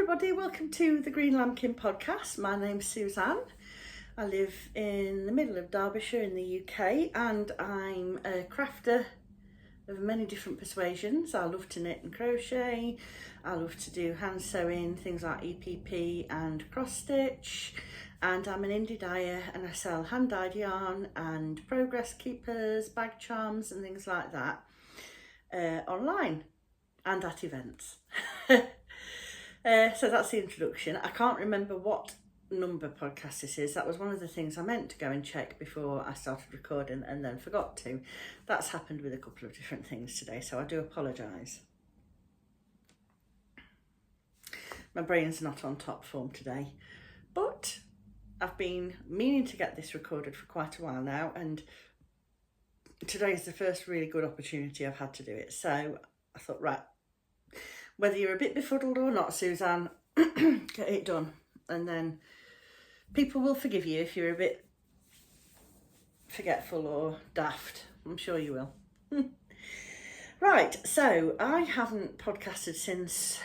everybody, welcome to the Greenlambkin podcast. My name's Suzanne. I live in the middle of Derbyshire in the UK and I'm a crafter of many different persuasions. I love to knit and crochet, I love to do hand sewing, things like EPP and cross stitch, and I'm an indie dyer and I sell hand dyed yarn and progress keepers, bag charms and things like that online and at events. So that's the introduction. I can't remember what number podcast this is. That was one of the things I meant to go and check before I started recording and then forgot to. That's happened with a couple of different things today, so I do apologise. My brain's not on top form today, but I've been meaning to get this recorded for quite a while now, and today is the first really good opportunity I've had to do it. So I thought, right, whether you're a bit befuddled or not, Suzanne, get it done. And then people will forgive you if you're a bit forgetful or daft. I'm sure you will. Right, so I haven't podcasted since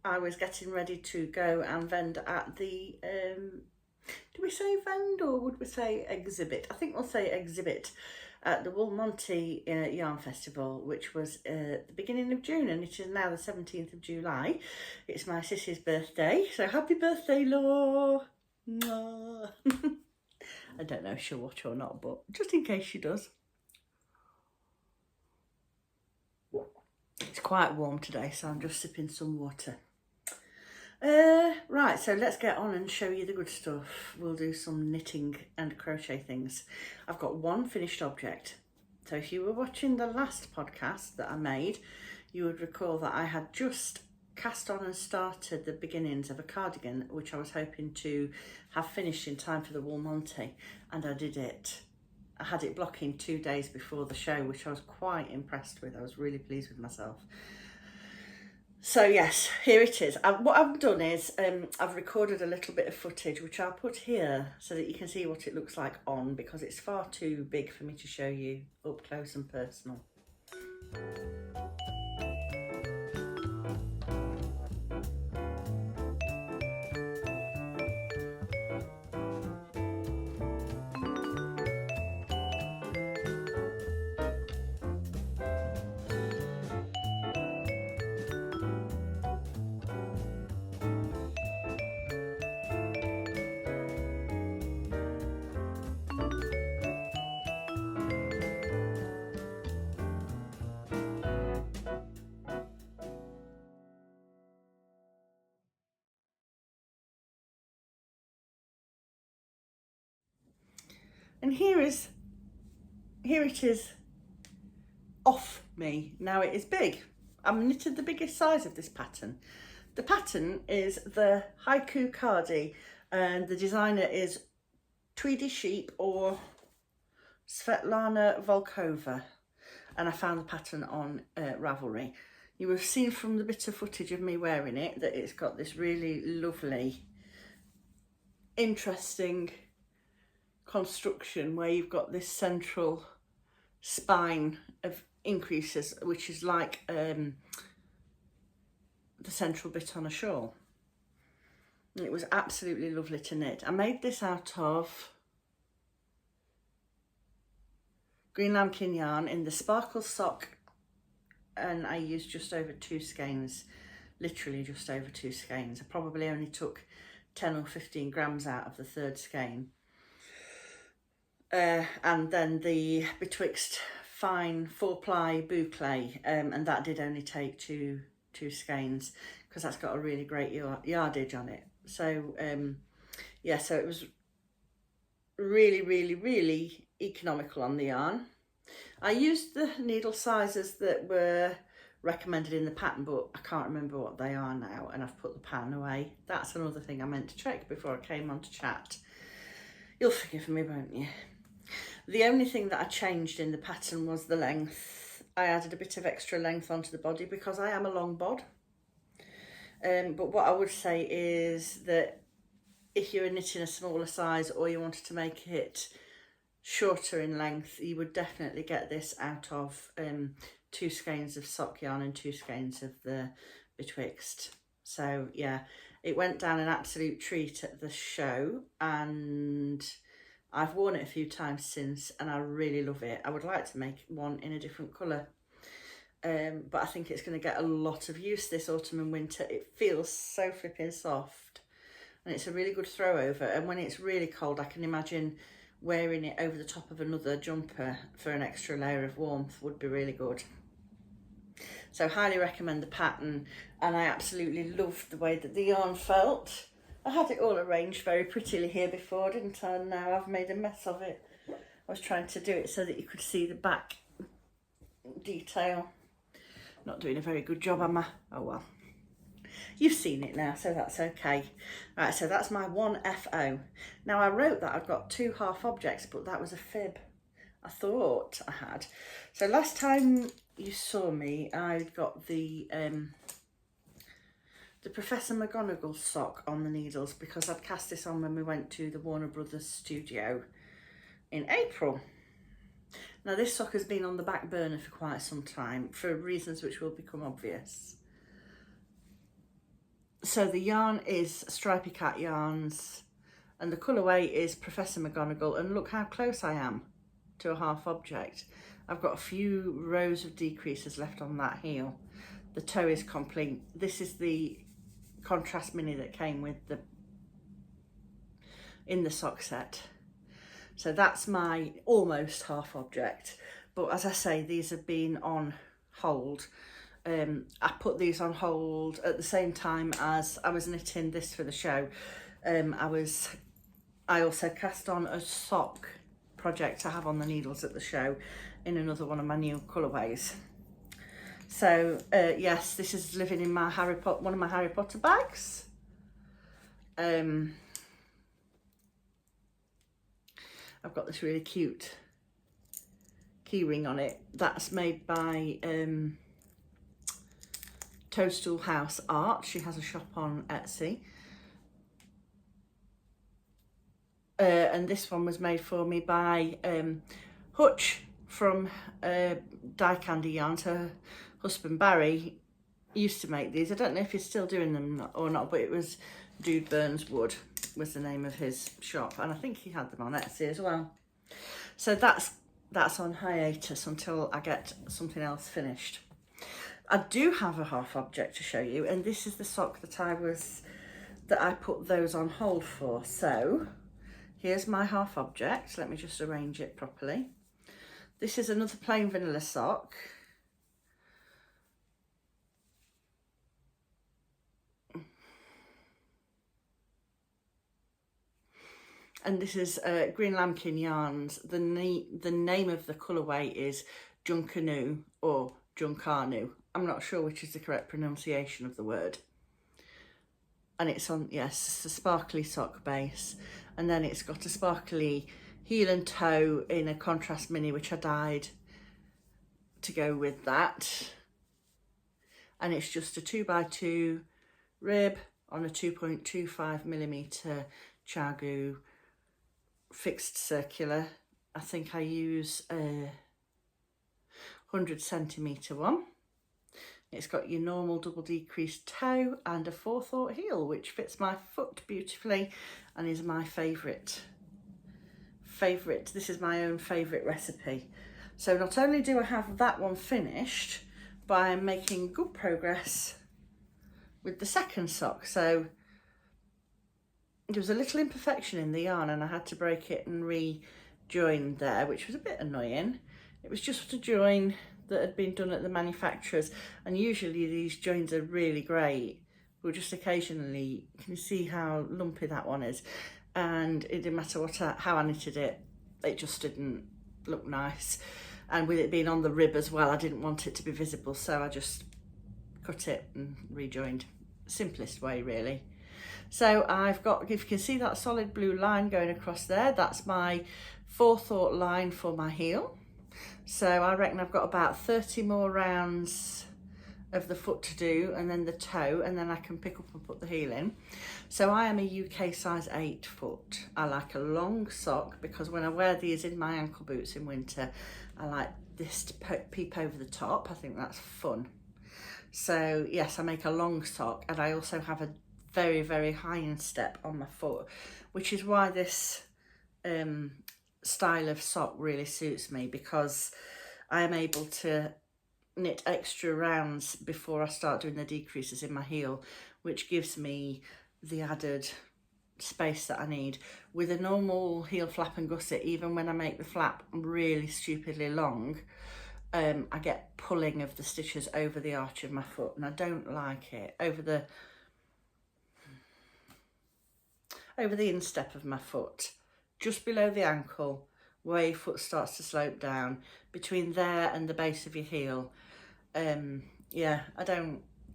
I was getting ready to go and vend at the, do we say vend or would we say exhibit? I think we'll say exhibit at the Monty Yarn Festival, which was the beginning of June, and it is now the 17th of July. It's my sissy's birthday, so happy birthday, Law! I don't know if she'll watch or not, but just in case she does. It's quite warm today, so I'm just sipping some water. Right, so let's get on and show you the good stuff. We'll do some knitting and crochet things. I've got one finished object. So if you were watching the last podcast that I made, you would recall that I had just cast on and started the beginnings of a cardigan, which I was hoping to have finished in time for the Wool Monty, and I did it. I had it blocking 2 days before the show, which I was quite impressed with. I was really pleased with myself. So yes, here it is. What I've done is I've recorded a little bit of footage, which I'll put here so that you can see what it looks like on, because it's far too big for me to show you up close and personal. And here it is off me. Now it is big. I've knitted the biggest size of this pattern. The pattern is the Haiku Cardi and the designer is Tweedy Sheep or Svetlana Volkova. And I found the pattern on Ravelry. You will have seen from the bit of footage of me wearing it that it's got this really lovely, interesting construction where you've got this central spine of increases, which is like the central bit on a shawl. And it was absolutely lovely to knit. I made this out of Greenlambkin Yarn in the sparkle sock, and I used just over 2 skeins, literally just over 2 skeins. I probably only took 10 or 15 grams out of the 3rd skein. And then the betwixt fine 4-ply boucle, and that did only take two skeins because that's got a really great yardage on it. So yeah, so it was really economical on the yarn. I used the needle sizes that were recommended in the pattern, but I can't remember what they are now, and I've put the pattern away. That's another thing I meant to check before I came on to chat. You'll forgive me, won't you? The only thing that I changed in the pattern was the length. I added a bit of extra length onto the body because I am a long bod. But what I would say is that if you're knitting a smaller size or you wanted to make it shorter in length, you would definitely get this out of 2 skeins of sock yarn and 2 skeins of the betwixt So yeah, it went down an absolute treat at the show, and I've worn it a few times since, and I really love it. I would like to make one in a different colour, but I think it's going to get a lot of use this autumn and winter. It feels so flipping soft, and it's a really good throw over, and when it's really cold I can imagine wearing it over the top of another jumper for an extra layer of warmth would be really good. So highly recommend the pattern, and I absolutely loved the way that the yarn felt. I had it all arranged very prettily here before, didn't I? And now I've made a mess of it. I was trying to do it so that you could see the back detail. Not doing a very good job, am I? Oh well. You've seen it now, so that's okay. Right, so that's my 1FO. Now I wrote that I've got 2 half objects, but that was a fib. I thought I had. So last time you saw me, I'd got the Professor McGonagall sock on the needles because I'd cast this on when we went to the Warner Brothers studio in April. Now this sock has been on the back burner for quite some time for reasons which will become obvious. So the yarn is Stripy Cat Yarns, and the colourway is Professor McGonagall, and look how close I am to a half object. I've got a few rows of decreases left on that heel. The toe is complete. This is the contrast mini that came with in the sock set. So that's my almost half object, but as I say, these have been on hold. I put these on hold at the same time as I was knitting this for the show. I also cast on a sock project I have on the needles at the show in another one of my new colourways. So yes, this is living in my one of my Harry Potter bags. I've got this really cute key ring on it. That's made by Toadstool House Art. She has a shop on Etsy. And this one was made for me by Hutch from Die Candy Yarns. Her husband Barry used to make these. I don't know if he's still doing them or not, but it was Dude Burns Wood was the name of his shop, and I think he had them on Etsy as well. So that's on hiatus until I get something else finished. I do have a half object to show you, and this is the sock that I put those on hold for. So here's my half object. Let me just arrange it properly. This is another plain vanilla sock. And this is Greenlambkin Yarns. The name of the colourway is Junkanu or Junkanu. I'm not sure which is the correct pronunciation of the word. And it's on, yes, it's a sparkly sock base. And then it's got a sparkly heel and toe in a contrast mini, which I dyed to go with that. And it's just a 2x2 rib on a 2.25mm Chagu fixed circular. I think I use a 100cm one. It's got your normal double decreased toe and a forethought heel, which fits my foot beautifully and is my favourite. This is my own favourite recipe. So not only do I have that one finished, but I'm making good progress with the second sock. So there was a little imperfection in the yarn and I had to break it and rejoin there, which was a bit annoying. It was just a join that had been done at the manufacturers, and usually these joins are really great, but just occasionally you can see how lumpy that one is, and it didn't matter how I knitted it, it just didn't look nice. And with it being on the rib as well, I didn't want it to be visible, so I just cut it and rejoined. Simplest way really. So I've got, if you can see that solid blue line going across there, that's my forethought line for my heel. So I reckon I've got about 30 more rounds of the foot to do, and then the toe, and then I can pick up and put the heel in. So I am a UK size 8 foot. I like a long sock because when I wear these in my ankle boots in winter, I like this to peep over the top. I think that's fun. So yes, I make a long sock, and I also have a very, very high instep on my foot, which is why this style of sock really suits me, because I am able to knit extra rounds before I start doing the decreases in my heel, which gives me the added space that I need. With a normal heel flap and gusset, even when I make the flap really stupidly long, I get pulling of the stitches over the arch of my foot, and I don't like it. Over the instep of my foot, just below the ankle, where your foot starts to slope down, between there and the base of your heel. Yeah,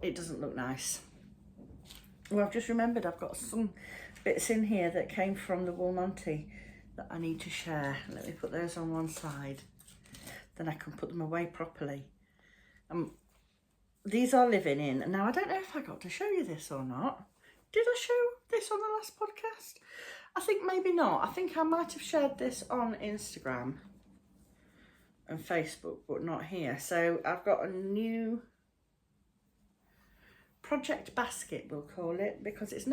it doesn't look nice. Well, I've just remembered I've got some bits in here that came from the wool Monty that I need to share. Let me put those on one side, then I can put them away properly. These are living in. Now, I don't know if I got to show you this or not. Did I show this on the last podcast? I think maybe not. I think I might have shared this on Instagram and Facebook, but not here. So I've got a new project basket, we'll call it, because it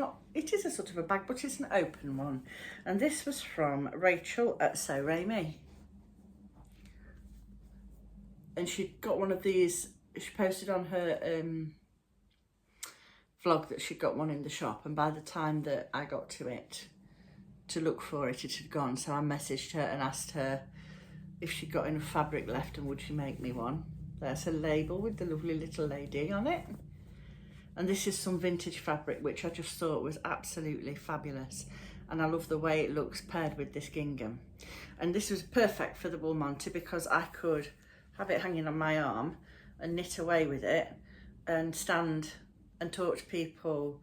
is a sort of a bag, but it's an open one. And this was from Rachel at So Ray Me. And she got one of these, she posted on her vlog that she got one in the shop, and by the time that I got to it to look for it, it had gone. So I messaged her and asked her if she got enough fabric left and would she make me one. There's a label with the lovely little lady on it. And this is some vintage fabric, which I just thought was absolutely fabulous. And I love the way it looks paired with this gingham. And this was perfect for the wool Monty, because I could have it hanging on my arm and knit away with it and stand and talk to people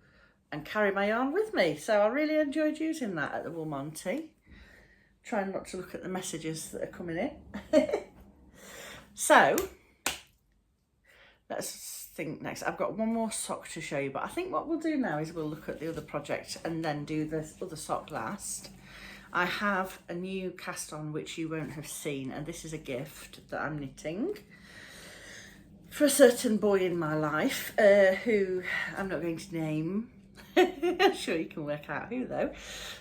and carry my yarn with me. So I really enjoyed using that at the wool Monty. Trying not to look at the messages that are coming in. So let's think next. I've got one more sock to show you, but I think what we'll do now is we'll look at the other project and then do this other sock last. I have a new cast on which you won't have seen, and this is a gift that I'm knitting for a certain boy in my life, who I'm not going to name. I'm sure you can work out who though.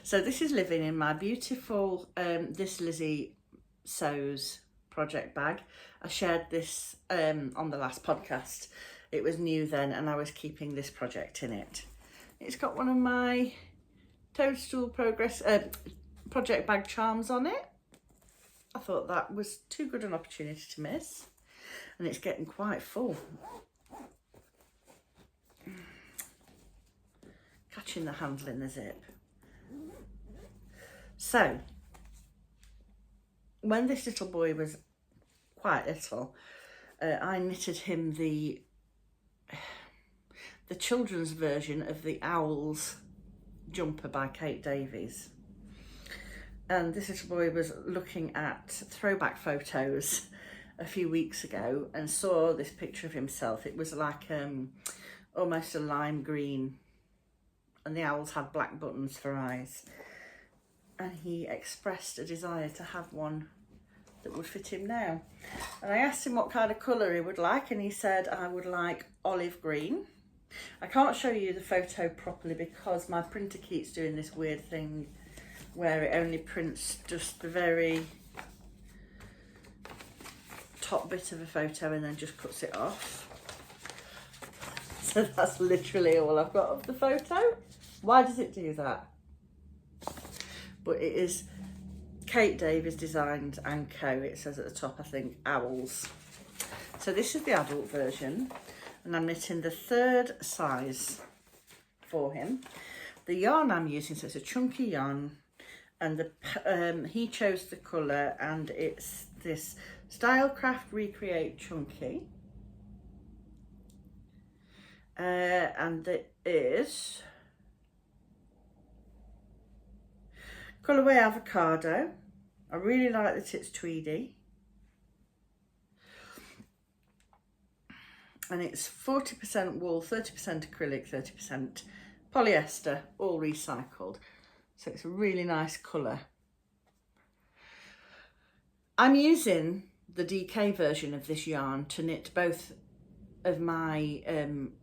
So this is living in my beautiful This Lizzie Sews project bag. I shared this on the last podcast. It was new then, and I was keeping this project in it. It's got one of my Toadstool project bag charms on it. I thought that was too good an opportunity to miss, and it's getting quite full. Catching the handle in the zip. So when this little boy was quite little, I knitted him the children's version of the Owls jumper by Kate Davies. And this little boy was looking at throwback photos a few weeks ago and saw this picture of himself. It was like almost a lime green, and the owls had black buttons for eyes. And he expressed a desire to have one that would fit him now. And I asked him what kind of colour he would like, and he said, I would like olive green. I can't show you the photo properly because my printer keeps doing this weird thing where it only prints just the very top bit of a photo and then just cuts it off. So that's literally all I've got of the photo. Why does it do that? But it is Kate Davies Designed and Co. It says at the top, I think, Owls. So this is the adult version, and I'm knitting the 3rd size for him. The yarn I'm using, so it's a chunky yarn, and he chose the colour, and it's this Stylecraft Recreate Chunky. And it is colourway Avocado. I really like that it's tweedy. And it's 40% wool, 30% acrylic, 30% polyester, all recycled. So it's a really nice colour. I'm using the DK version of this yarn to knit both of my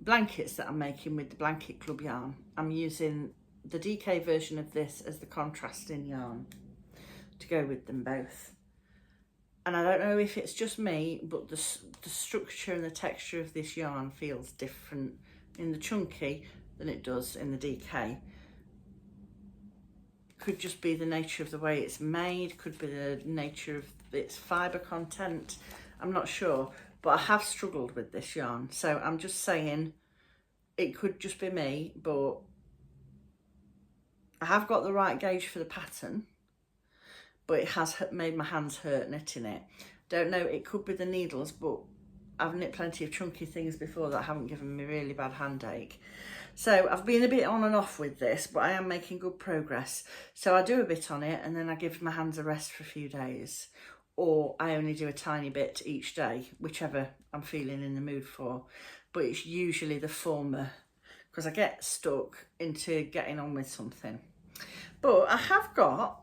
blankets that I'm making with the Blanket Club yarn, I'm using the DK version of this as the contrasting yarn to go with them both. And I don't know if it's just me, but the structure and the texture of this yarn feels different in the chunky than it does in the DK. Could just be the nature of the way it's made, could be the nature of its fibre content, I'm not sure. But I have struggled with this yarn, so I'm just saying it could just be me, but I have got the right gauge for the pattern, but it has made my hands hurt knitting it. Don't know, it could be the needles, but I've knit plenty of chunky things before that haven't given me really bad handache. So I've been a bit on and off with this, but I am making good progress. So I do a bit on it and then I give my hands a rest for a few days, or I only do a tiny bit each day, whichever I'm feeling in the mood for. But it's usually the former, because I get stuck into getting on with something. But I have got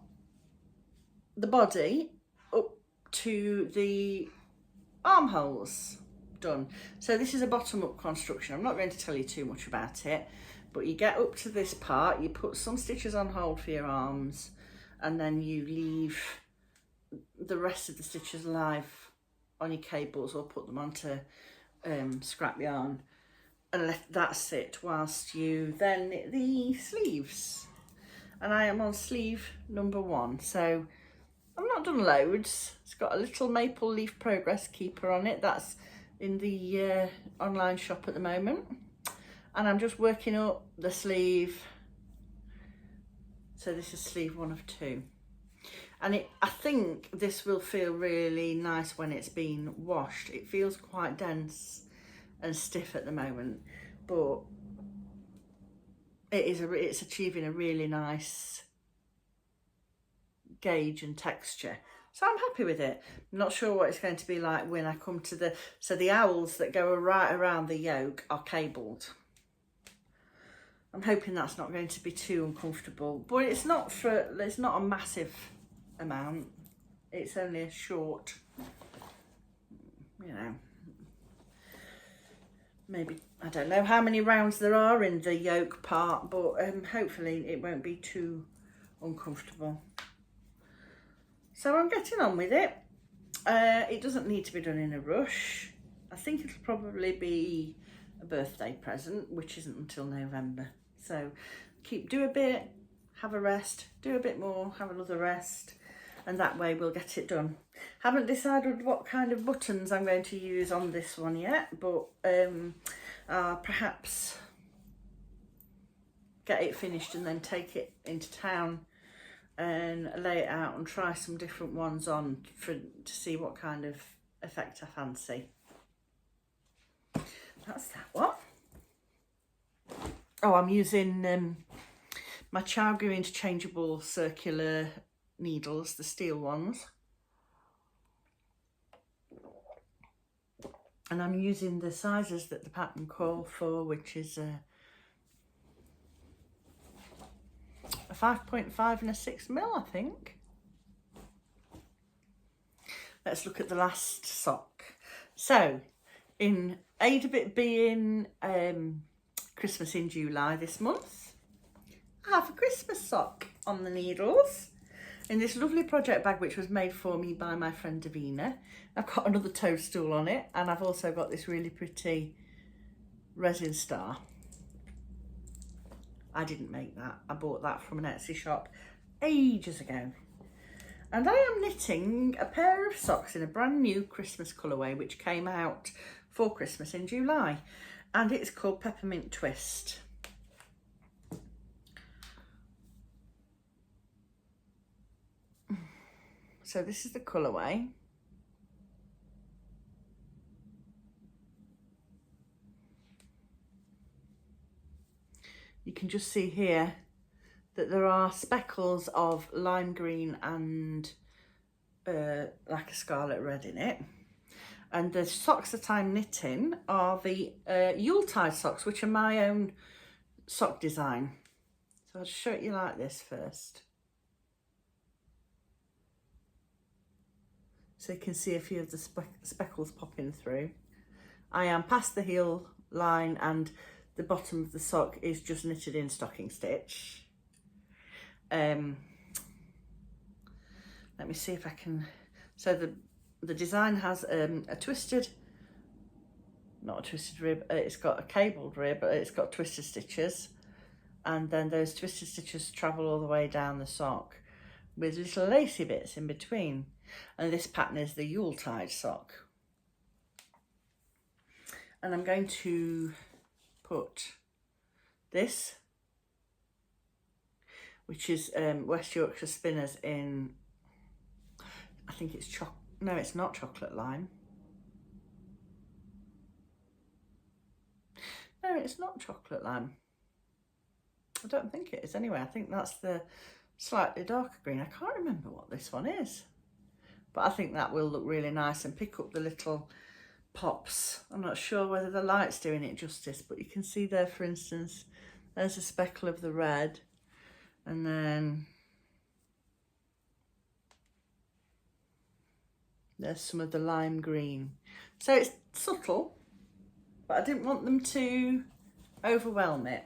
the body up to the armholes done. So this is a bottom-up construction. I'm not going to tell you too much about it, but you get up to this part, you put some stitches on hold for your arms, and then you leave the rest of the stitches live on your cables or put them onto scrap yarn and let that sit whilst you then knit the sleeves. And I am on sleeve number 1, so I've not done loads. It's got a little maple leaf progress keeper on it. That's in the online shop at the moment. And I'm just working up the sleeve. So this is sleeve 1 of 2. And I think this will feel really nice when it's been washed. It feels quite dense and stiff at the moment, but it's achieving a really nice gauge and texture. So I'm happy with it. I'm not sure what it's going to be like when I come to the owls that go right around the yoke are cabled. I'm hoping that's not going to be too uncomfortable, but it's not a massive amount. It's only a short, you know, maybe, I don't know how many rounds there are in the yoke part, but hopefully it won't be too uncomfortable. So I'm getting on with it. It doesn't need to be done in a rush. I think it'll probably be a birthday present, which isn't until November. So do a bit, have a rest, do a bit more, have another rest, and that way we'll get it done. Haven't decided what kind of buttons I'm going to use on this one yet, but perhaps get it finished and then take it into town and lay it out and try some different ones on to see what kind of effect I fancy. That's that one. Oh, I'm using my Chowgu interchangeable circular needles, the steel ones. And I'm using the sizes that the pattern call for, which is a 5.5 and a 6mm, I think. Let's look at the last sock. So, in aid of it being Christmas in July this month, I have a Christmas sock on the needles in this lovely project bag which was made for me by my friend Davina. I've got another toadstool on it, and I've also got this really pretty resin star. I didn't make that. I bought that from an Etsy shop ages ago. And I am knitting a pair of socks in a brand new Christmas colourway which came out for Christmas in July. And it's called Peppermint Twist. So this is the colourway. You can just see here that there are speckles of lime green and like a scarlet red in it. And the socks that I'm knitting are the Yuletide socks, which are my own sock design. So I'll just show it you like this first. So you can see a few of the speckles popping through. I am past the heel line and the bottom of the sock is just knitted in stocking stitch. Let me see if I can, so the design has a twisted, not a twisted rib, it's got a cabled rib, but it's got twisted stitches, and then those twisted stitches travel all the way down the sock with little lacy bits in between. And this pattern is the Yuletide sock. And I'm going to put this, which is West Yorkshire Spinners in, I think it's no, it's not chocolate lime. No, it's not chocolate lime. I don't think it is anyway. I think that's the slightly darker green. I can't remember what this one is, but I think that will look really nice and pick up the little pops. I'm not sure whether the light's doing it justice, but you can see there, for instance, there's a speckle of the red, and then there's some of the lime green. So it's subtle, but I didn't want them to overwhelm it.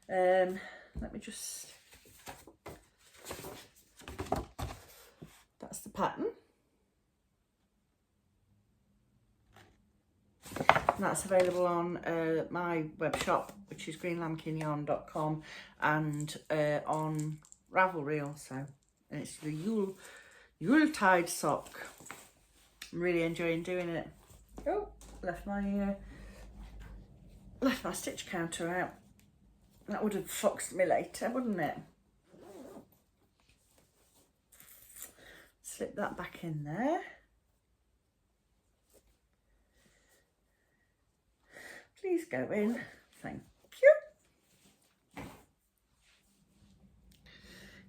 Let me just, that's the pattern. And that's available on my web shop, which is greenlambkinyarn.com, and on Ravelry also. And it's the Yuletide sock. I'm really enjoying doing it. Oh, left my stitch counter out. That would have foxed me later, wouldn't it? Slip that back in there. Please go in. Thank you.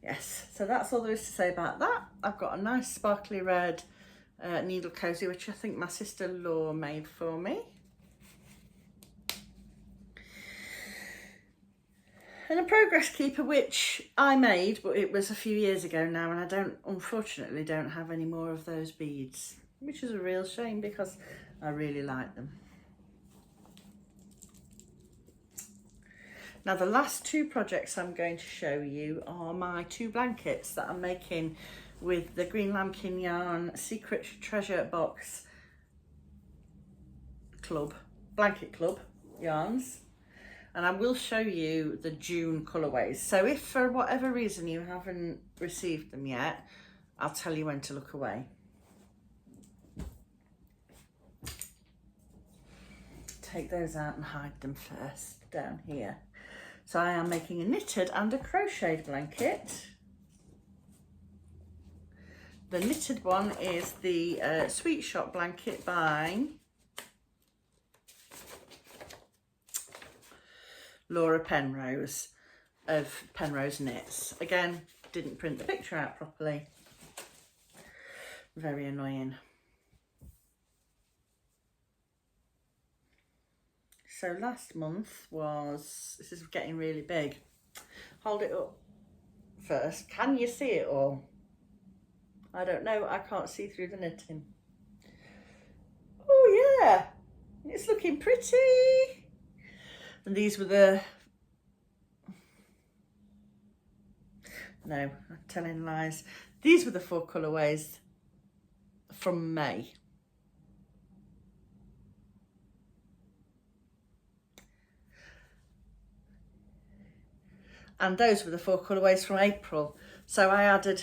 Yes, so that's all there is to say about that. I've got a nice sparkly red needle cozy, which I think my sister-in-law made for me. And a progress keeper, which I made, but it was a few years ago now, and I unfortunately don't have any more of those beads, which is a real shame because I really like them. Now the last two projects I'm going to show you are my two blankets that I'm making with the Greenlambkin Yarn Secret Treasure Box Club, Blanket Club yarns. And I will show you the June colourways. So if for whatever reason you haven't received them yet, I'll tell you when to look away. Take those out and hide them first down here. So I am making a knitted and a crocheted blanket. The knitted one is the Sweet Shop blanket by Laura Penrose of Penrose Knits. Again, didn't print the picture out properly. Very annoying. So last month was, this is getting really big. Hold it up first. Can you see it all? I don't know, I can't see through the knitting. Oh yeah, it's looking pretty. And these were the, no, I'm telling lies. These were the 4 colourways from May. And those were the 4 colourways from April. So I added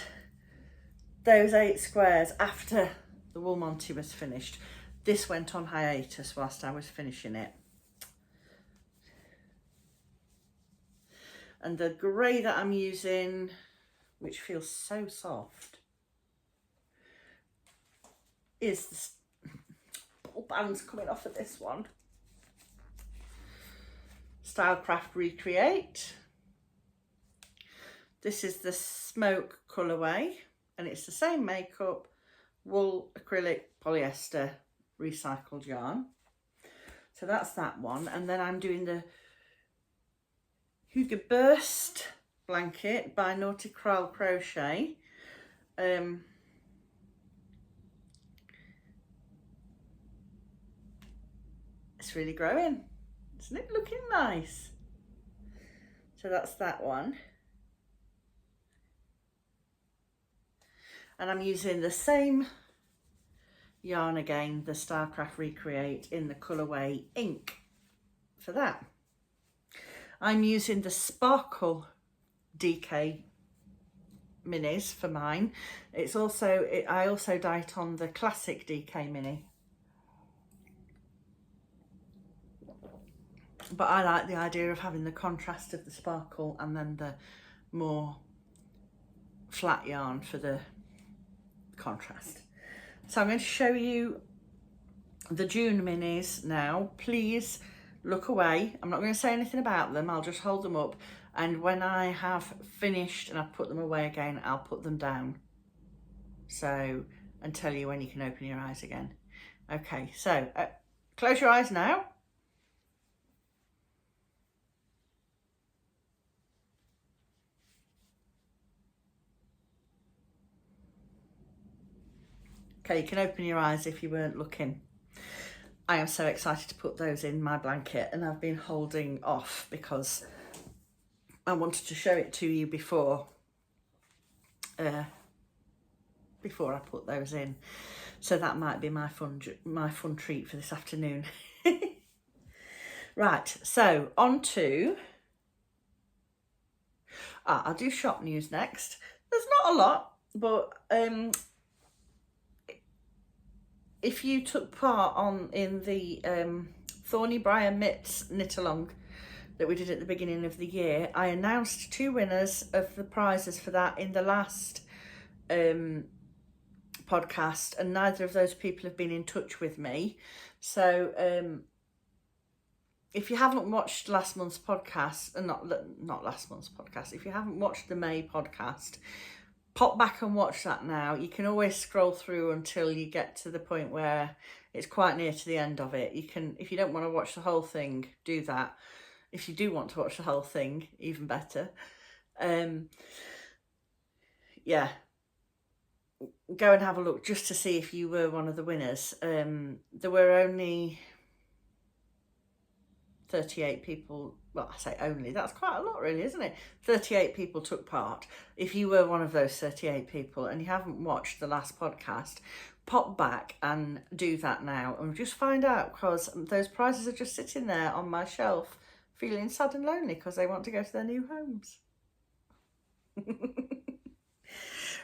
those 8 squares after the wool Monty was finished. This went on hiatus whilst I was finishing it. And the grey that I'm using, which feels so soft, is the oh, band's coming off of this one. Stylecraft Recreate. This is the Smoke colourway, and it's the same makeup, wool, acrylic, polyester, recycled yarn. So that's that one. And then I'm doing the Hugo Burst blanket by Naughty Kral Crochet. it's really growing. Isn't it looking nice? So that's that one. And I'm using the same yarn again, the Starcraft Recreate, in the colourway Ink for that. I'm using the Sparkle DK minis for mine. It's also, I also dye it on the classic DK mini. But I like the idea of having the contrast of the sparkle and then the more flat yarn for the contrast. So I'm going to show you the June minis now. Please look away. I'm not going to say anything about them. I'll just hold them up, and when I have finished and I've put them away again, I'll put them down. So, and tell you when you can open your eyes again. Okay, so close your eyes now. Okay, you can open your eyes if you weren't looking. I am so excited to put those in my blanket, and I've been holding off because I wanted to show it to you before I put those in. So that might be my fun treat for this afternoon. Right, so on to, I'll do shop news next. There's not a lot, but if you took part in the Thorny Briar Mitts knit along that we did at the beginning of the year, I announced 2 winners of the prizes for that in the last podcast, and neither of those people have been in touch with me. So if you haven't watched last month's podcast, and not last month's podcast, if you haven't watched the May podcast, pop back and watch that now. You can always scroll through until you get to the point where it's quite near to the end of it. You can, if you don't want to watch the whole thing, do that. If you do want to watch the whole thing, even better. Yeah, go and have a look just to see if you were one of the winners. There were only 38 people. Well, I say only, that's quite a lot really, isn't it? 38 people took part. If you were one of those 38 people and you haven't watched the last podcast, pop back and do that now and just find out, because those prizes are just sitting there on my shelf feeling sad and lonely because they want to go to their new homes.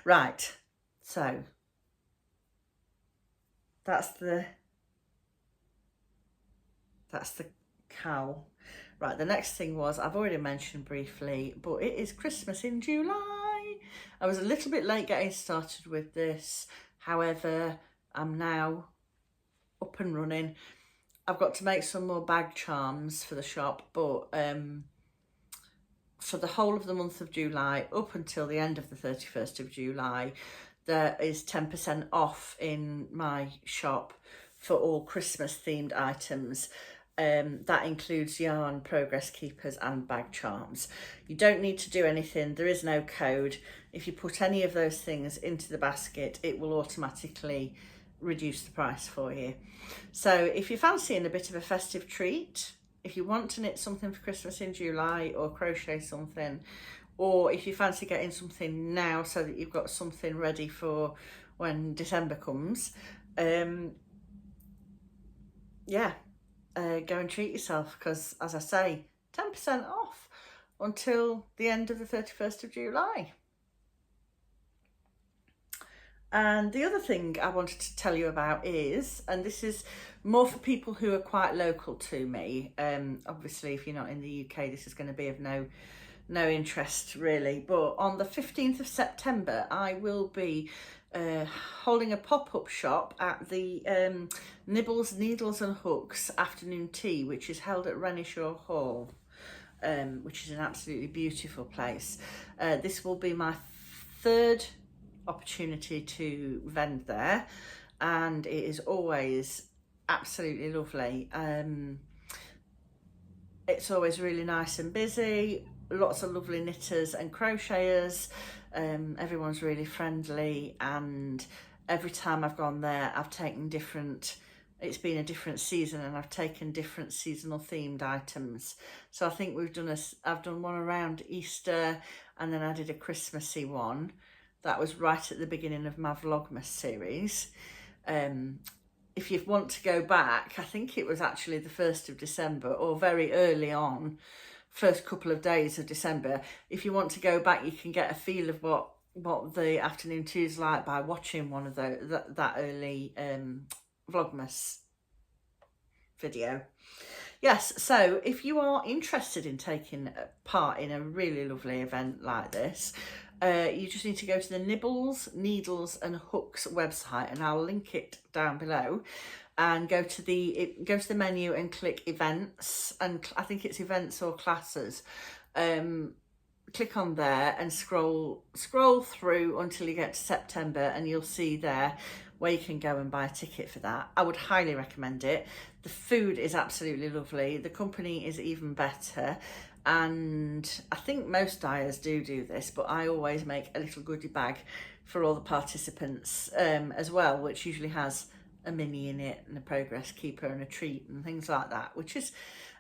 Right, so that's the cowl. Right, the next thing was, I've already mentioned briefly, but it is Christmas in July. I was a little bit late getting started with this. However, I'm now up and running. I've got to make some more bag charms for the shop, but for the whole of the month of July, up until the end of the 31st of July, there is 10% off in my shop for all Christmas themed items. That includes yarn, progress keepers and bag charms. You don't need to do anything. There is no code. If you put any of those things into the basket, it will automatically reduce the price for you. So if you're fancying a bit of a festive treat, if you want to knit something for Christmas in July or crochet something, or if you fancy getting something now so that you've got something ready for when December comes, yeah. Go and treat yourself, because as I say, 10% off until the end of the 31st of July. And the other thing I wanted to tell you about is, and this is more for people who are quite local to me, obviously if you're not in the UK this is going to be of no interest really, but on the 15th of September I will be holding a pop-up shop at the Nibbles, Needles and Hooks afternoon tea, which is held at Renishaw Hall, which is an absolutely beautiful place. This will be my 3rd opportunity to vend there, and it is always absolutely lovely. It's always really nice and busy, lots of lovely knitters and crocheters. Everyone's really friendly, and every time I've gone there I've taken different it's been a different season and I've taken different seasonal themed items. So I think I've done one around Easter, and then I did a Christmassy one. That was right at the beginning of my Vlogmas series. If you want to go back, I think it was actually the 1st of December or very early on, first couple of days of December. If you want to go back, you can get a feel of what the afternoon tea is like by watching one of that early Vlogmas video. Yes, so if you are interested in taking part in a really lovely event like this, you just need to go to the Nibbles, Needles and Hooks website, and I'll link it down below, and go to the menu and click events, and I think it's events or classes. Click on there and scroll through until you get to September, and you'll see there where you can go and buy a ticket for that. I would highly recommend it. The food is absolutely lovely. The company is even better. And I think most dyers do this, but I always make a little goodie bag for all the participants as well, which usually has a mini in it and a progress keeper and a treat and things like that, which is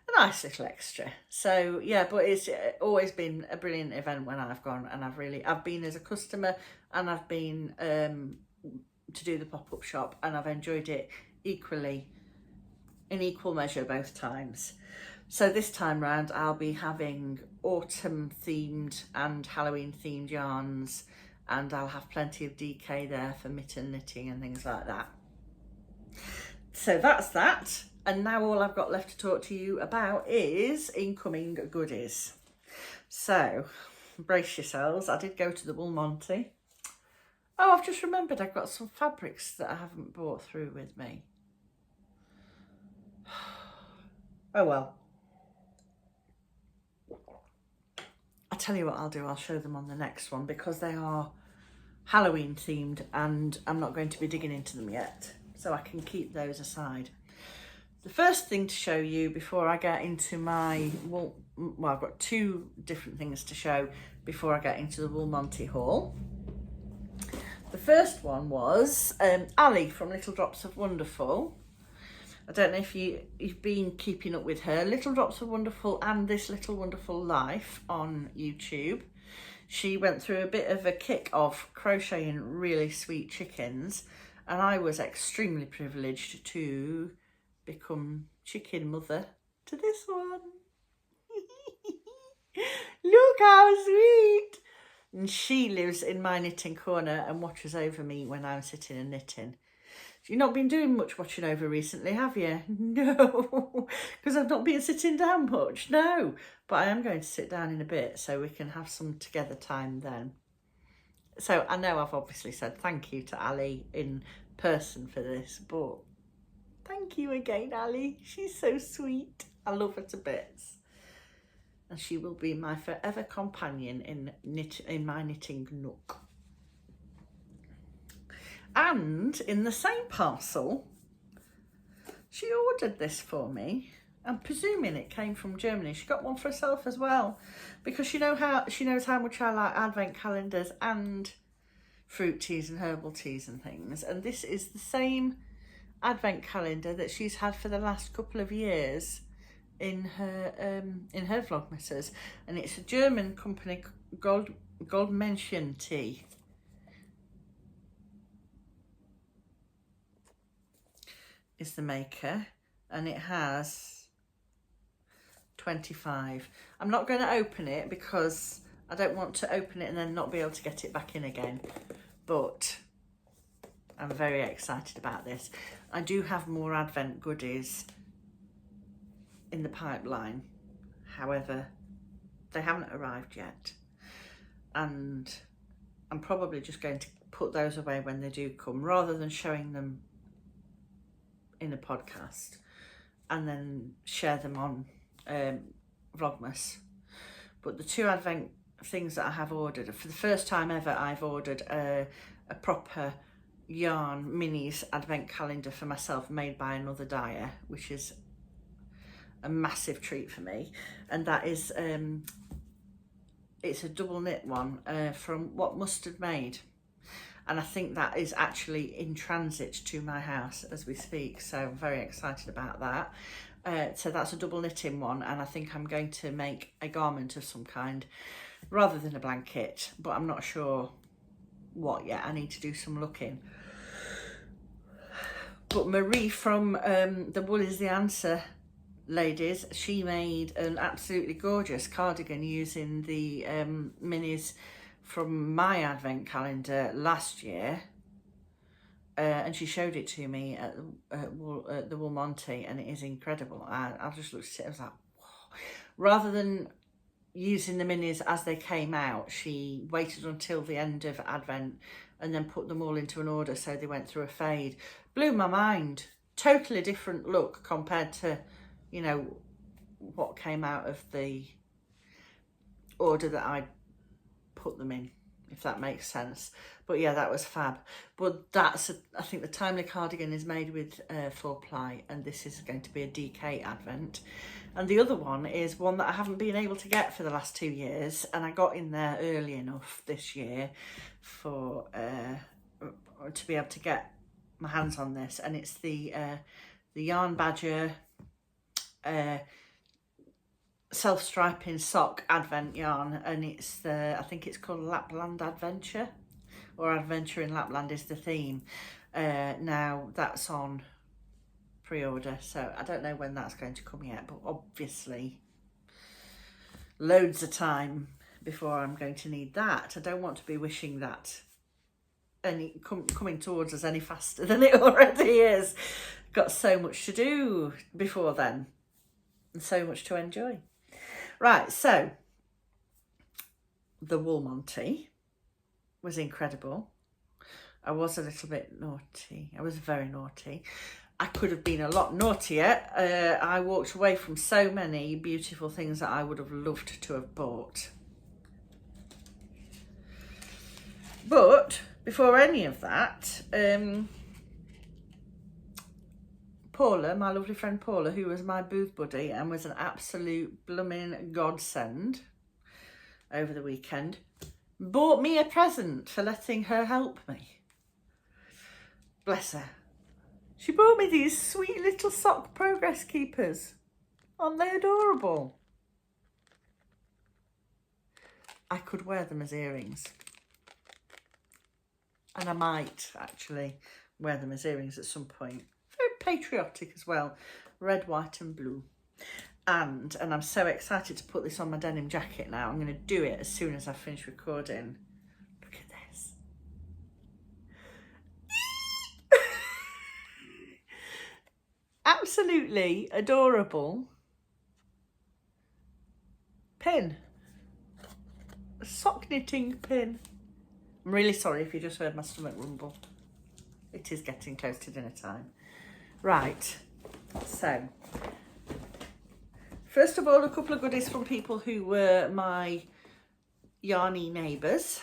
a nice little extra. So yeah, but it's always been a brilliant event when I've gone, and I've been as a customer, and I've been to do the pop-up shop, and I've enjoyed it equally, in equal measure both times. So this time round I'll be having autumn themed and Halloween themed yarns, and I'll have plenty of DK there for mitten knitting and things like that. So that's that, and now all I've got left to talk to you about is incoming goodies. So brace yourselves. I did go to the Monty. Oh, I've just remembered I've got some fabrics that I haven't brought through with me. Oh well. I'll tell you what I'll do, I'll show them on the next one, because they are Halloween themed and I'm not going to be digging into them yet, so I can keep those aside. The first thing to show you before I get into my wool, well, I've got two different things to show before I get into the Wool Monty haul. The first one was Ali from Little Drops of Wonderful. I don't know if you've been keeping up with her. Little Drops of Wonderful and This Little Wonderful Life on YouTube. She went through a bit of a kick of crocheting really sweet chickens, and I was extremely privileged to become chicken mother to this one. Look how sweet! And she lives in my knitting corner and watches over me when I'm sitting and knitting. You've not been doing much watching over recently, have you? No, because I've not been sitting down much, no. But I am going to sit down in a bit so we can have some together time then. So I know I've obviously said thank you to Ali in person for this, but thank you again, Ali. She's so sweet. I love her to bits. And she will be my forever companion in my knitting nook. And in the same parcel, she ordered this for me. I'm presuming it came from Germany. She got one for herself as well, because she knows how much I like advent calendars and fruit teas and herbal teas and things. And this is the same advent calendar that she's had for the last couple of years in her Vlogmasses, and it's a German company, Goldmenschen Tea. Is the maker, and it has 25. I'm not going to open it because I don't want to open it and then not be able to get it back in again, but I'm very excited about this. I do have more advent goodies in the pipeline, however they haven't arrived yet, and I'm probably just going to put those away when they do come, rather than showing them in a podcast and then share them on Vlogmas. But the two advent things that I have ordered, for the first time ever, I've ordered a proper yarn minis advent calendar for myself, made by another dyer, which is a massive treat for me. And that is it's a double knit one from What Mustard Made, and I think that is actually in transit to my house as we speak, so I'm very excited about that. So that's a double knitting one, and I think I'm going to make a garment of some kind rather than a blanket, but I'm not sure what yet. I need to do some looking. But Marie from the Wool is the Answer ladies, she made an absolutely gorgeous cardigan using the minis from my advent calendar last year, and she showed it to me at the Wool Monty, and it is incredible. I just looked at it, I was like, whoa. Rather than using the minis as they came out, she waited until the end of Advent and then put them all into an order so they went through a fade. Blew my mind. Totally different look compared to, you know, what came out of the order that I put them in, if that makes sense. But yeah, that was fab. But that's, I think the Timely cardigan is made with 4-ply, and this is going to be a DK Advent. And the other one is one that I haven't been able to get for the last 2 years, and I got in there early enough this year for to be able to get my hands on this, and it's the Yarn Badger self-striping sock advent yarn, and it's the, I think it's called Lapland Adventure, or Adventure in Lapland is the theme. Now that's on pre-order, so I don't know when that's going to come yet, but obviously loads of time before I'm going to need that. I don't want to be wishing that any coming towards us any faster than it already is. Got so much to do before then, and so much to enjoy. Right, so the Wool Monty was incredible. I was a little bit naughty. I was very naughty. I could have been a lot naughtier. I walked away from so many beautiful things that I would have loved to have bought. But before any of that, Paula, my lovely friend Paula, who was my booth buddy and was an absolute blooming godsend over the weekend, bought me a present for letting her help me. Bless her. She bought me these sweet little sock progress keepers. Aren't they adorable? I could wear them as earrings. And I might actually wear them as earrings at some point. Very patriotic as well. Red, white and blue. And I'm so excited to put this on my denim jacket now. I'm going to do it as soon as I finish recording. Look at this. Absolutely adorable pin. A sock knitting pin. I'm really sorry if you just heard my stomach rumble. It is getting close to dinner time. Right, so first of all, a couple of goodies from people who were my yarny neighbours.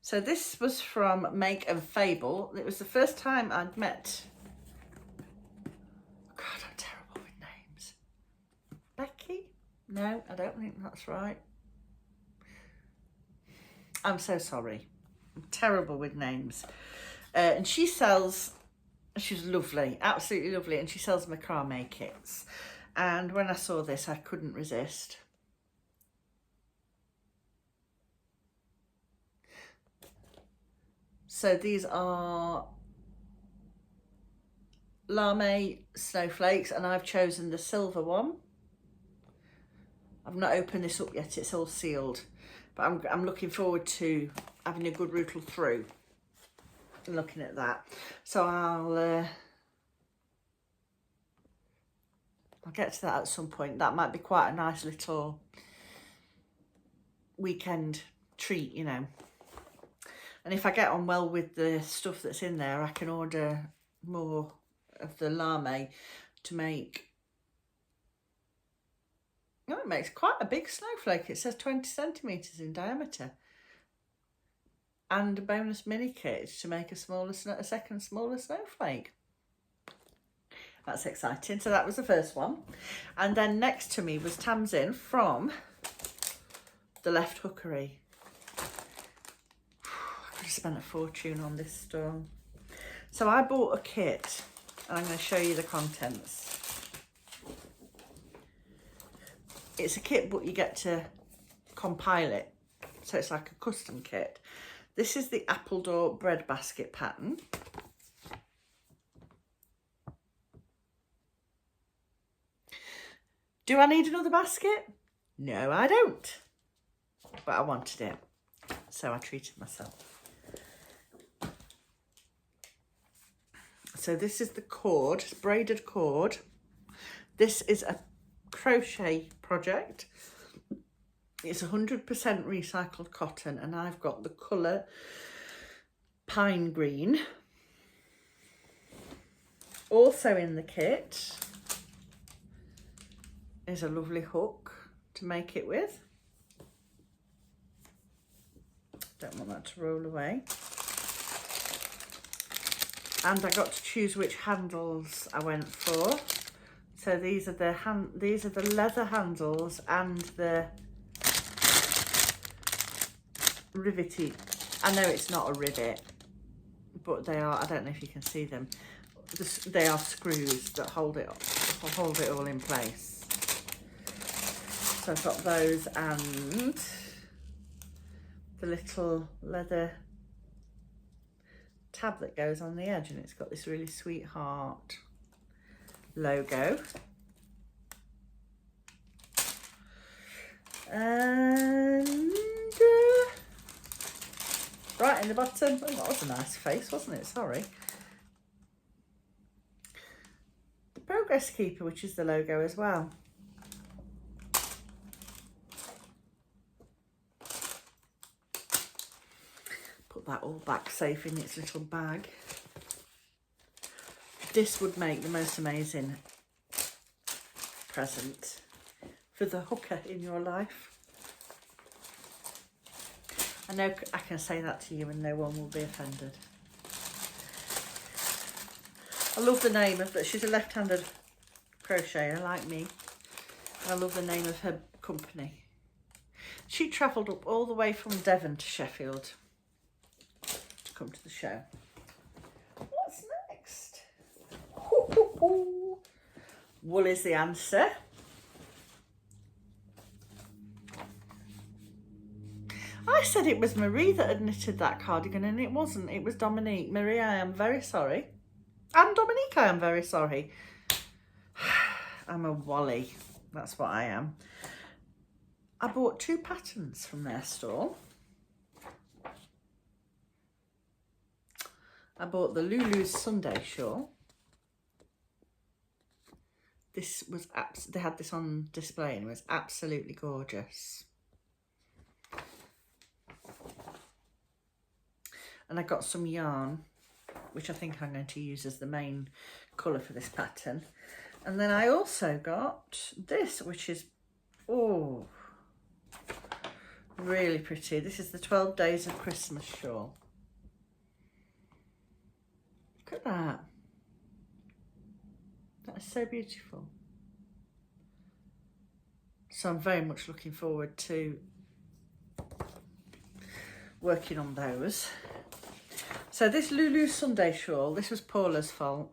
So this was from Make and Fable. It was the first time I'd met, God, I'm terrible with names. Becky? No, I don't think that's right. I'm so sorry. I'm terrible with names. And she sells, she's lovely, absolutely lovely, and she sells macrame kits. And when I saw this, I couldn't resist. So these are lame snowflakes, and I've chosen the silver one. I've not opened this up yet, it's all sealed. But I'm looking forward to having a good rootle through and looking at that. So I'll get to that at some point. That might be quite a nice little weekend treat, you know. And if I get on well with the stuff that's in there, I can order more of the lame to make. Oh, it makes quite a big snowflake. It says 20 centimetres in diameter. And a bonus mini kit to make a second smaller snowflake. That's exciting. So that was the first one. And then next to me was Tamsin from the Left Hookery. I could just spent a fortune on this store. So I bought a kit, and I'm going to show you the contents. It's a kit, but you get to compile it. So it's like a custom kit. This is the Appledore bread basket pattern. Do I need another basket? No, I don't. But I wanted it, so I treated myself. So this is the cord, it's braided cord. This is a crochet project. It's 100% recycled cotton, and I've got the colour pine green. Also in the kit is a lovely hook to make it with. Don't want that to roll away. And I got to choose which handles I went for. So these are the leather handles and the riveted. I know it's not a rivet, but they are. I don't know if you can see them. They are screws that hold it all in place. So I've got those and the little leather tab that goes on the edge, and it's got this really sweet heart logo. And right in the bottom, oh, that was a nice face, wasn't it? Sorry. The Progress Keeper, which is the logo as well. Put that all back safe in its little bag. This would make the most amazing present for the hooker in your life. I know I can say that to you and no one will be offended. I love the name of that. She's a left-handed crocheter like me. I love the name of her company. She travelled up all the way from Devon to Sheffield to come to the show. What's next? Wool is the answer. I said it was Marie that had knitted that cardigan, and it wasn't. It was Dominique. Marie, I am very sorry. And Dominique, I am very sorry. I'm a wally. That's what I am. I bought 2 patterns from their store. I bought the Lulu's Sunday shawl. This was they had this on display and it was absolutely gorgeous. And I got some yarn, which I think I'm going to use as the main colour for this pattern. And then I also got this, which is, oh, really pretty. This is the 12 Days of Christmas shawl. Look at that. That is so beautiful. So I'm very much looking forward to working on those. So this Lulu Sunday shawl, this was Paula's fault.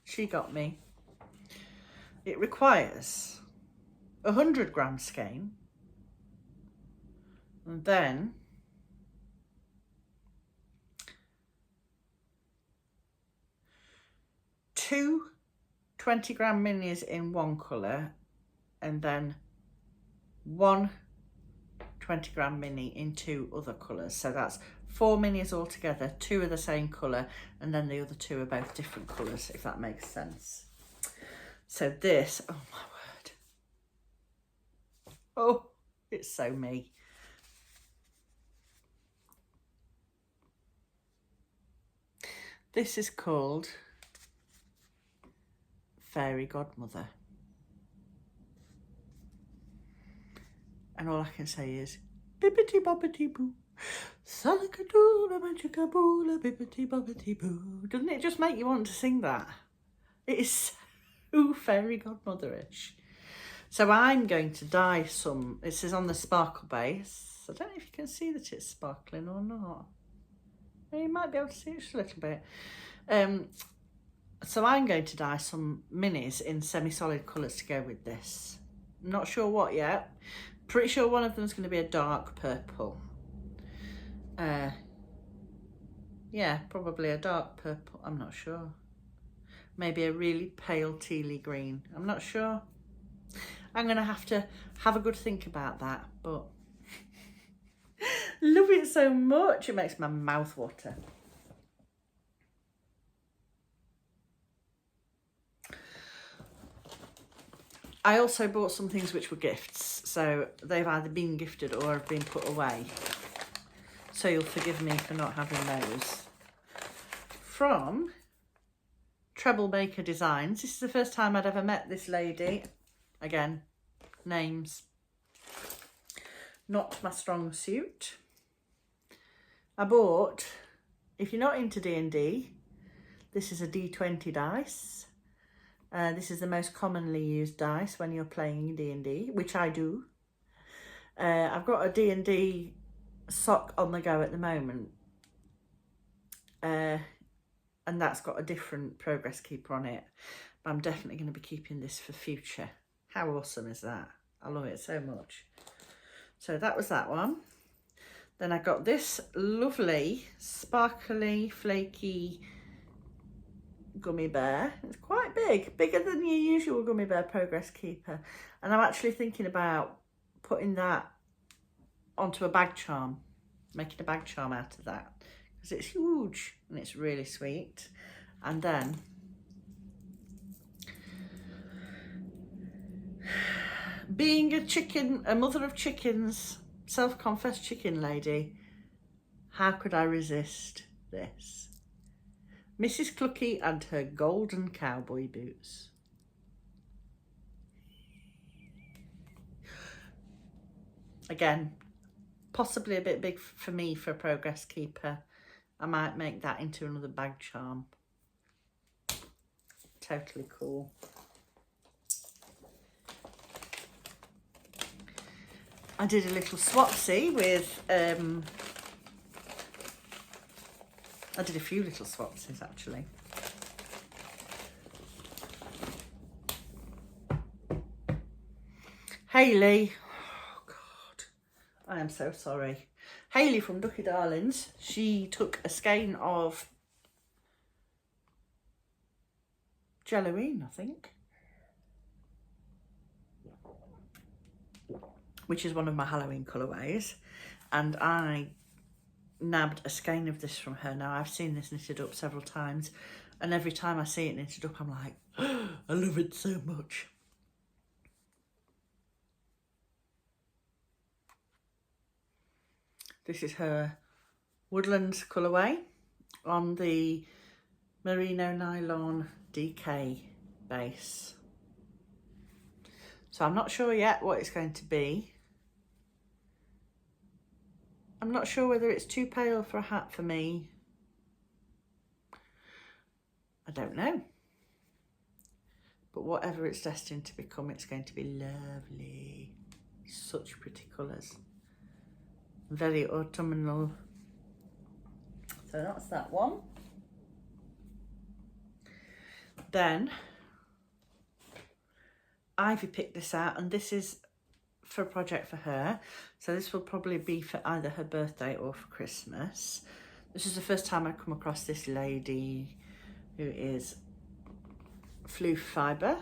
She got me. It requires 100 gram skein, and then two 20 gram minis in one colour, and then one 20 gram mini in 2 other colours. So that's 4 minis altogether, 2 are the same colour, and then the other 2 are both different colours, if that makes sense. So this, oh my word. Oh, it's so me. This is called Fairy Godmother. And all I can say is, bippity boppity boo, salakadoola magicaboola, bippity boppity boo. Doesn't it just make you want to sing that? It is so Fairy Godmother-ish. So I'm going to dye some, this is on the sparkle base. I don't know if you can see that it's sparkling or not. You might be able to see it just a little bit. So I'm going to dye some minis in semi-solid colours to go with this. I'm not sure what yet. Pretty sure one of them is going to be a dark purple. Yeah, probably a dark purple. I'm not sure. Maybe a really pale tealy green. I'm not sure. I'm going to have a good think about that, but love it so much. It makes my mouth water. I also bought some things which were gifts, so they've either been gifted or have been put away. So you'll forgive me for not having those. From Troublemaker Designs. This is the first time I'd ever met this lady. Again, names. Not my strong suit. I bought, if you're not into D&D, this is a D20 dice. This is the most commonly used dice when you're playing D&D, which I do. I've got a D&D sock on the go at the moment. And that's got a different progress keeper on it. But I'm definitely going to be keeping this for future. How awesome is that? I love it so much. So that was that one. Then I got this lovely, sparkly, flaky gummy bear. It's quite big, bigger than your usual gummy bear progress keeper. And I'm actually thinking about putting that onto a bag charm, making a bag charm out of that, because it's huge and it's really sweet. And then being a mother of chickens, self-confessed chicken lady, how could I resist this? Mrs. Clucky and her golden cowboy boots. Again, possibly a bit big for me for a progress keeper. I might make that into another bag charm. Totally cool. I did a little swapsy with, I did a few little swapsies actually. Hayley, oh God, I am so sorry. Hayley from Ducky Darlings, she took a skein of Jelloween, I think, which is one of my Halloween colourways, and I nabbed a skein of this from her. Now I've seen this knitted up several times, and every time I see it knitted up I'm like, oh, I love it so much. This is her Woodlands colourway on the merino nylon DK base. So I'm not sure yet what it's going to be. I'm not sure whether it's too pale for a hat for me. I don't know. But whatever it's destined to become, it's going to be lovely. Such pretty colours. Very autumnal. So that's that one. Then Ivy picked this out, and this is for a project for her. So this will probably be for either her birthday or for Christmas. This is the first time I've come across this lady, who is Floof Fibre.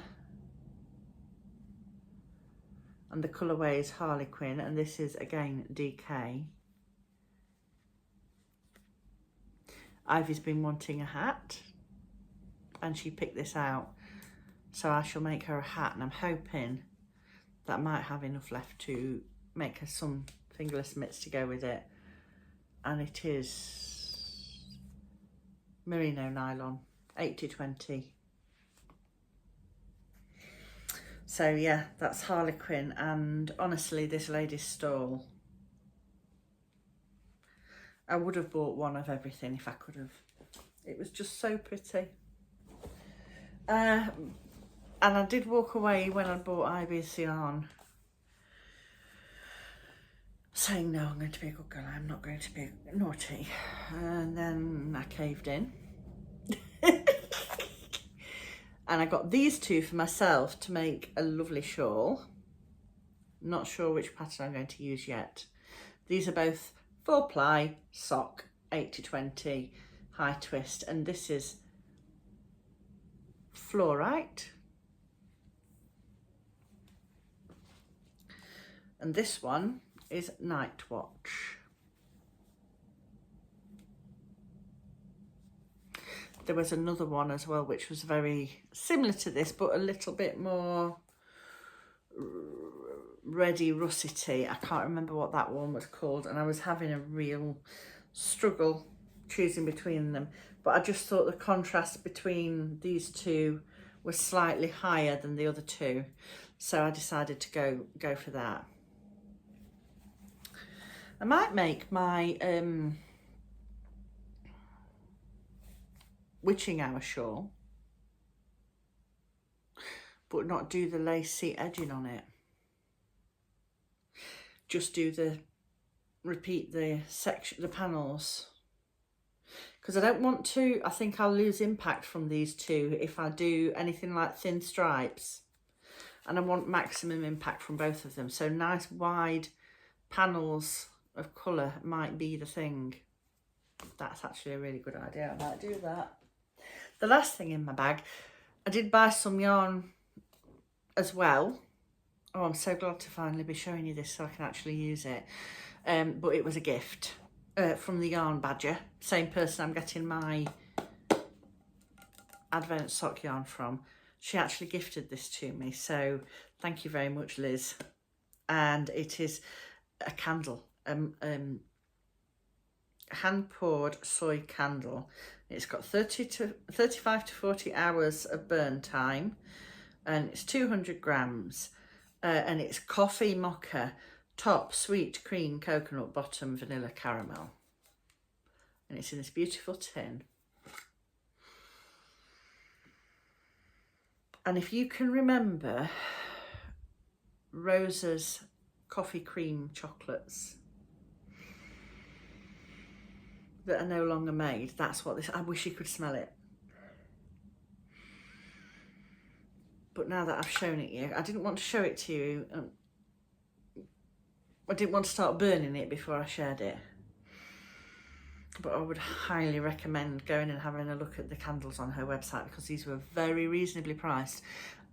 And the colourway is Harlequin, and this is again DK. Ivy's been wanting a hat, and she picked this out. So I shall make her a hat, and I'm hoping that I might have enough left to make her some fingerless mitts to go with it. And it is merino nylon, 80-20. So yeah, that's Harlequin, and honestly, this lady's stole. I would have bought one of everything if I could have. It was just so pretty. And I did walk away when I bought Ivy's yarn saying, no, I'm going to be a good girl, I'm not going to be naughty. And then I caved in. And I got these two for myself to make a lovely shawl. Not sure which pattern I'm going to use yet. These are both 4-ply sock, 80-20 high twist, and this is fluorite. And this one is Night Watch. There was another one as well which was very similar to this but a little bit more ready russety. I can't remember what that one was called, and I was having a real struggle choosing between them, but I just thought the contrast between these two was slightly higher than the other two, so I decided to go for that. I might make my witching hour shawl, but not do the lacy edging on it. Just do repeat the panels. Because I don't want to, I think I'll lose impact from these two if I do anything like thin stripes. And I want maximum impact from both of them. So nice wide panels of colour might be the thing. That's actually a really good idea. I might do that. The last thing in my bag, I did buy some yarn as well. Oh, I'm so glad to finally be showing you this so I can actually use it. But it was a gift from the Yarn Badger, same person I'm getting my Advent sock yarn from. She actually gifted this to me, so thank you very much, Liz. And it is a candle, hand-poured soy candle. It's got 35 to 40 hours of burn time, and it's 200 grams, and it's coffee mocha, top sweet cream coconut, bottom vanilla caramel, and it's in this beautiful tin. And if you can remember Rosa's coffee cream chocolates that are no longer made, that's what this, I wish you could smell it. But now that I've shown it you, I didn't want to show it to you. I didn't want to start burning it before I shared it. But I would highly recommend going and having a look at the candles on her website, because these were very reasonably priced.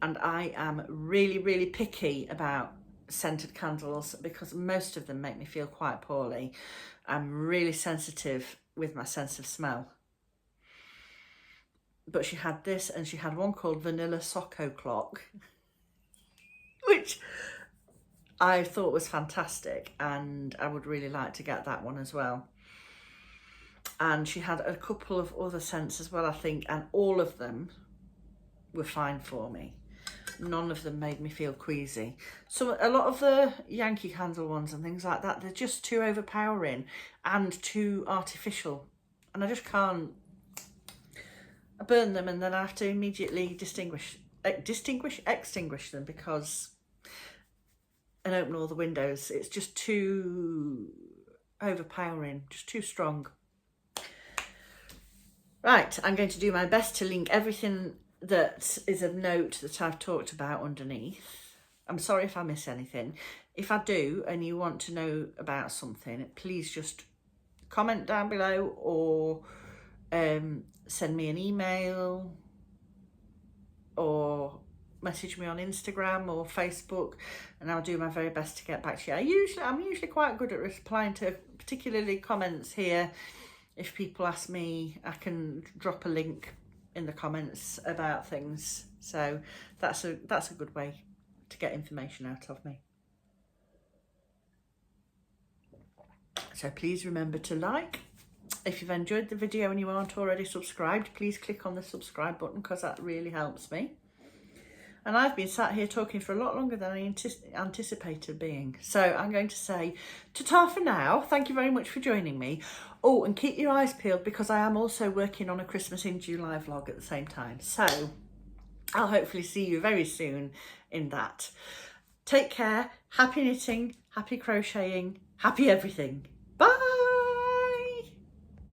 And I am really, really picky about scented candles because most of them make me feel quite poorly. I'm really sensitive with my sense of smell. But she had this, and she had one called Vanilla Socko Clock, which I thought was fantastic, and I would really like to get that one as well. And she had a couple of other scents as well, I think, and all of them were fine for me. None of them made me feel queasy. So a lot of the Yankee Candle ones and things like that, they're just too overpowering and too artificial, and I just can't. I burn them and then I have to immediately extinguish them because, and open all the windows. It's just too overpowering, just too strong. Right, I'm going to do my best to link everything that is of note that I've talked about underneath. I'm sorry if I miss anything. If I do and you want to know about something, please just comment down below or send me an email or message me on Instagram or Facebook, and I'll do my very best to get back to you. I'm usually quite good at replying to particularly comments here. If people ask me, I can drop a link in the comments about things. So that's a good way to get information out of me. So please remember to like. If you've enjoyed the video and you aren't already subscribed, please click on the subscribe button because that really helps me. And I've been sat here talking for a lot longer than I anticipated being. So I'm going to say ta-ta for now. Thank you very much for joining me. Oh, and keep your eyes peeled because I am also working on a Christmas in July vlog at the same time. So I'll hopefully see you very soon in that. Take care. Happy knitting, happy crocheting, happy everything.